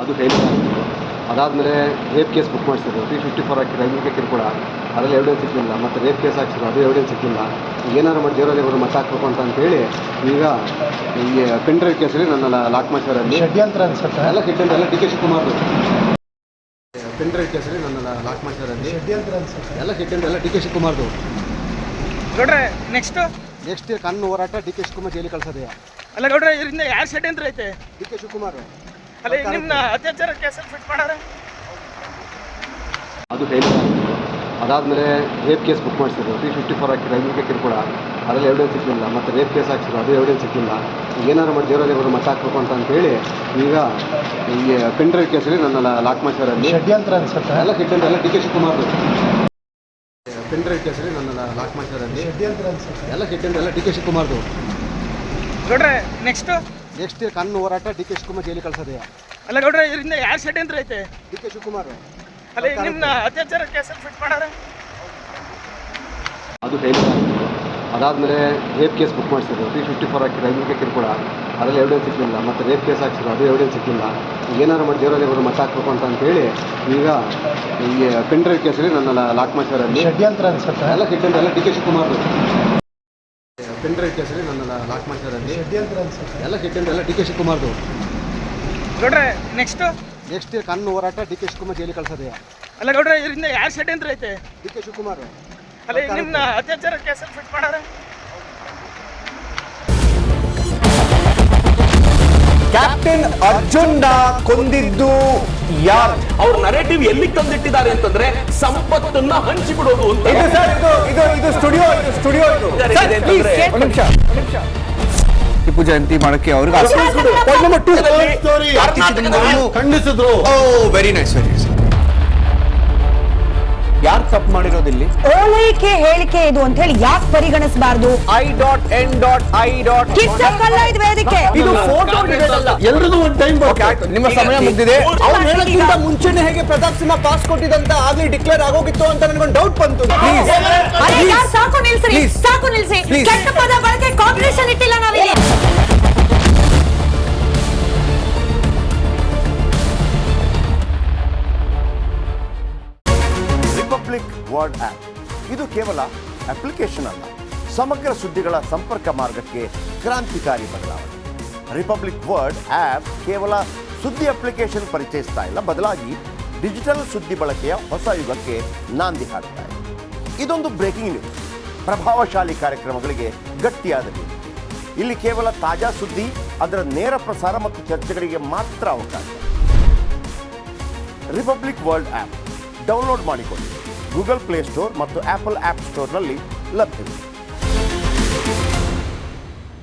ಅದು ಫೇಲ್ಯೂರ್ ಆಗಿತ್ತು. ಅದಾದಮೇಲೆ ರೇಪ್ ಕೇಸ್ ಬುಕ್ ಮಾಡಿಸಿದ್ರು, 354 ಹಾಕಿ ರೈಲ್ವೆ ಕಿರುಕುಳ, ಅದರಲ್ಲಿ ಎವಿಡೆನ್ಸ್ ಸಿಕ್ಕಿಲ್ಲ. ಮತ್ತು ರೇಪ್ ಕೇಸ್ ಹಾಕ್ಸಿದ್ರು, ಅದು ಎವಿಡೆನ್ಸ್ ಸಿಕ್ಕಿಲ್ಲ. ಏನಾದ್ರು ಮಾಡಿ ದೇವರಲ್ಲಿ ಅವರು ಮತ್ತೆ ಹಾಕ್ಬೇಕು ಅಂತೇಳಿ ಈಗ ಈ ಪೆನ್ ಡ್ರೈವ್ ಕೇಸಲ್ಲಿ ನನ್ನ ಲಾಕ್ ಮಾಡಿದ್ದಾರೆ. ಷಡ್ಯಂತ್ರ ಅನ್ಸುತ್ತೆ. ಎಲ್ಲ ಕಿಟ್ಟಂತ ಎಲ್ಲ ಡಿ ಕೆ ಶಿವಕುಮಾರ್ದು ಪೆನ್ ಡ್ರೈವ್ ಕೇಸಲ್ಲಿ ನನ್ನ ಲಾಕ್ ಮಾಡಿದ್ದಾರೆ. ಷಡ್ಯಂತ್ರ ಅನ್ಸುತ್ತೆ. ಎಲ್ಲ ಕಿಟ್ಟಂತ ಎಲ್ಲ ಡಿ ಕೆ ಶಿವಕುಮಾರ್ದು. ಗೌಡ್ರೆ ನೆಕ್ಸ್ಟ್ ಕಣ್ಣು ಹೋರಾಟ ಡಿ ಕೆ ಶಿವಕುಮಾರ್ ಜೈಲಿಗೆ ಕಳ್ಸೋದೆಯಾ? ಅಲ್ಲ ಗೌಡ್ರೆ, ಇದರಿಂದ ಯಾರು ಷಡ್ಯಂತ್ರ ಐತೆ? D K Shivakumar. ಅಲ್ಲ ನಿಮ್ಮನ್ನ ಅತ್ಯಾಚಾರ ಕೇಸಲ್ಲಿ ಫಿಟ್ ಮಾಡಾರೆ. ಅದು ಫೇಲ್ಯೂರ್ ಆಗಿತ್ತು. ಅದಾದಮೇಲೆ ರೇಪ್ ಕೇಸ್ ಬುಕ್ ಮಾಡಿಸಿದ್ರು, 354 ಹಾಕಿ ರೈಲ್ವೆ ಕಿರುಕುಳ, ಅದರಲ್ಲಿ ಎವಿಡೆನ್ಸ್ ಸಿಕ್ಕಿಲ್ಲ. ಮತ್ತು ರೇಪ್ ಕೇಸ್ ಹಾಕ್ಸಿದ್ರು, ಅದು ಎವಿಡೆನ್ಸ್ ಸಿಕ್ಕಿಲ್ಲ. ಏನಾದ್ರು ಮಾಡಿ ದೇವರಲ್ಲಿ ಅವರು ಮತ್ತೆ ಹಾಕ್ಬೇಕು ಅಂತೇಳಿ ಈಗ ಈ ಪೆನ್ ಡ್ರೈವ್ ಕೇಸಲ್ಲಿ ನನ್ನ ಲಾಕ್ ಮಾಡಿದ್ದಾರೆ. ಷಡ್ಯಂತ್ರ ಅನ್ಸುತ್ತೆ. ಎಲ್ಲ ಕಿಟ್ಟಂತ ಎಲ್ಲ ಡಿ ಕೆ ಶಿವಕುಮಾರ್ದು ಪೆನ್ ಡ್ರೈವ್ ಕೇಸಲ್ಲಿ ನನ್ನ ಲಾಕ್ ಮಾಡಿದ್ದಾರೆ. ಷಡ್ಯಂತ್ರ ಅನ್ಸುತ್ತೆ. ಎಲ್ಲ ಕಿಟ್ಟಂತ ಎಲ್ಲ ಡಿ ಕೆ ಶಿವಕುಮಾರ್ದು. ಗೌಡ್ರೆ ನೆಕ್ಸ್ಟ್ ಕಣ್ಣು ಹೋರಾಟ ಡಿ ಕೆ ಶಿವಕುಮಾರ್ ಜೈಲಿಗೆ ಕಳ್ಸೋದೆಯಾ? ಅಲ್ಲ ಗೌಡ್ರೆ, ಇದರಿಂದ ಯಾರು ಷಡ್ಯಂತ್ರ ಐತೆ? D K Shivakumar. ಅಲ್ಲ ನಿಮ್ಮನ್ನ ಅತ್ಯಾಚಾರ ಕೇಸಲ್ಲಿ ಫಿಟ್ ಮಾಡಾರೆ. ಅದು ಫೇಲ್ಯೂರ್ ಆಗಿತ್ತು. ಅದಾದಮೇಲೆ ರೇಪ್ ಕೇಸ್ ಬುಕ್ ಮಾಡಿಸಿದ್ರು, 354 ಹಾಕಿ ರೈಲ್ವೆ ಕಿರುಕುಳ, ಅದರಲ್ಲಿ ಎವಿಡೆನ್ಸ್ ಸಿಕ್ಕಿಲ್ಲ. ಮತ್ತು ರೇಪ್ ಕೇಸ್ ಹಾಕ್ಸಿದ್ರು, ಅದು ಎವಿಡೆನ್ಸ್ ಸಿಕ್ಕಿಲ್ಲ. ಏನಾದ್ರು ಮಾಡಿ ದೇವರಲ್ಲಿ ಅವರು ಮತ್ತೆ ಹಾಕ್ಬೇಕು ಅಂತೇಳಿ ಈಗ ಈ ಪೆನ್ ಡ್ರೈವ್ ಕೇಸಲ್ಲಿ ನನ್ನ ಲಾಕ್ ಮಾಡಿದ್ದಾರೆ. ಷಡ್ಯಂತ್ರ ಅನ್ಸುತ್ತೆ. ಎಲ್ಲ ಕಿಟ್ಟಂತ ಎಲ್ಲ ಡಿ ಕೆ ಶಿವಕುಮಾರ್ದು ಪೆನ್ ಡ್ರೈವ್ ಕೇಸಲ್ಲಿ ನನ್ನ ಲಾಕ್ ಮಾಡಿದ್ದಾರೆ. ಷಡ್ಯಂತ್ರ ಅನ್ಸುತ್ತೆ. ಎಲ್ಲ ಕಿಟ್ಟಂತ ಎಲ್ಲ ಡಿ ಕೆ ಶಿವಕುಮಾರ್ದು. ಗೌಡ್ರೆ ನೆಕ್ಸ್ಟ್ ಕಣ್ಣು ಹೋರಾಟ ಡಿ ಕೆ ಶಿವಕುಮಾರ್ ಜೈಲಿಗೆ ಕಳ್ಸೋದೆಯಾ? ಅಲ್ಲ ಗೌಡ್ರೆ, ಇದರಿಂದ ಯಾರು ಷಡ್ಯಂತ್ರ ಐತೆ? D K Shivakumar. ಅಲ್ಲ ನಿಮ್ಮನ್ನ ಅತ್ಯಾಚಾರ ಕೇಸಲ್ಲಿ ಫಿಟ್ ಮಾಡಾರೆ. ಕ್ಯಾಪ್ಟನ್ ಅರ್ಜುನ್ ಕೊಂದಿದ್ದು ಯಾರು? ಅವ್ರ ನರೇಟಿವ್ ಎಲ್ಲಿ ತಂದಿಟ್ಟಿದ್ದಾರೆ ಅಂತಂದ್ರೆ ಸಂಪತ್ತನ್ನ ಹಂಚಿಬಿಡೋದು ಅಂತ. ಇದು ಸ್ಟುಡಿಯೋ ಟಿಪ್ಪು ಜಯಂತಿ ಮಾಡಕ್ಕೆ ಅವ್ರಿಗೆ ಖಂಡಿಸಿದ್ರು. Very nice. ಯಾರು ತಪ್ಪು ಮಾಡಿರೋದಿಲ್ಲಿ? ಓಲೈಕೆ ಹೇಳಿಕೆ ಇದು ಅಂತ ಹೇಳಿ ಯಾಕೆ ಪರಿಗಣಿಸಬಾರ್ದು? ಕಿಚ್ಚಕ್ಕಲ್ಲ ವೇದಿಕೆ. ಇದು ಫೋಟೋ ಎಲ್ರಿಗೂ ಒಂದು ಟೈಮ್ ನಿಮ್ಮ ಸಮಯ ಮುಗಿದಿದೆ. ಅವ್ರು ಹೇಳಕ್ಕಿಂತ ಮುಂಚೆನೆ ಹೇಗೆ ಪ್ರತಾಪ್ ಸಿಂಹ ಪಾಸ್ ಕೊಟ್ಟಿದಂತ ಆಗ್ಲಿ ಡಿಕ್ಲೇರ್ ಆಗೋಗಿತ್ತು ಅಂತ ನನಗೊಂದು ಡೌಟ್ ಬಂತು. ಸಾಕು ನಿಲ್ಸ್ರಿ, ಸಾಕು ನಿಲ್ಸಿ. ಕೆಟ್ಟ ಪದ ಬಳಕೆ ಕಾಂಪಿಟೇಷನ್ ಇಟ್ಟಿಲ್ಲ ನಾವಿಲ್ಲಿ. ರಿಪಬ್ಲಿಕ್ ವರ್ಡ್ ಆಪ್ ಇದು ಕೇವಲ ಅಪ್ಲಿಕೇಶನ್ ಅಲ್ಲ, ಸಮಗ್ರ ಸುದ್ದಿಗಳ ಸಂಪರ್ಕ ಮಾರ್ಗಕ್ಕೆ ಕ್ರಾಂತಿಕಾರಿ ಬದಲಾವಣೆ. ರಿಪಬ್ಲಿಕ್ ವರ್ಡ್ ಆಪ್ ಕೇವಲ ಸುದ್ದಿ ಅಪ್ಲಿಕೇಶನ್ ಪರಿಚಯಿಸ್ತಾ ಇಲ್ಲ, ಬದಲಾಗಿ ಡಿಜಿಟಲ್ ಸುದ್ದಿ ಬಳಕೆಯ ಹೊಸ ಯುಗಕ್ಕೆ ನಾಂದಿ ಹಾಡ್ತಾ ಇದೆ. ಇದೊಂದು ಬ್ರೇಕಿಂಗ್ ನ್ಯೂಸ್, ಪ್ರಭಾವಶಾಲಿ ಕಾರ್ಯಕ್ರಮಗಳಿಗೆ ಗಟ್ಟಿಯಾದ ನ್ಯೂಸ್. ಇಲ್ಲಿ ಕೇವಲ ತಾಜಾ ಸುದ್ದಿ, ಅದರ ನೇರ ಪ್ರಸಾರ ಮತ್ತು ಚರ್ಚೆಗಳಿಗೆ ಮಾತ್ರ ಅವಕಾಶ. ರಿಪಬ್ಲಿಕ್ ವರ್ಲ್ಡ್ ಆಪ್ ಡೌನ್ಲೋಡ್ ಮಾಡಿಕೊಳ್ಳಿ. ಗೂಗಲ್ ಪ್ಲೇ ಸ್ಟೋರ್ ಮತ್ತು ಆಪಲ್ ಆಪ್ ಸ್ಟೋರ್ನಲ್ಲಿ ಲಭ್ಯವಿದೆ.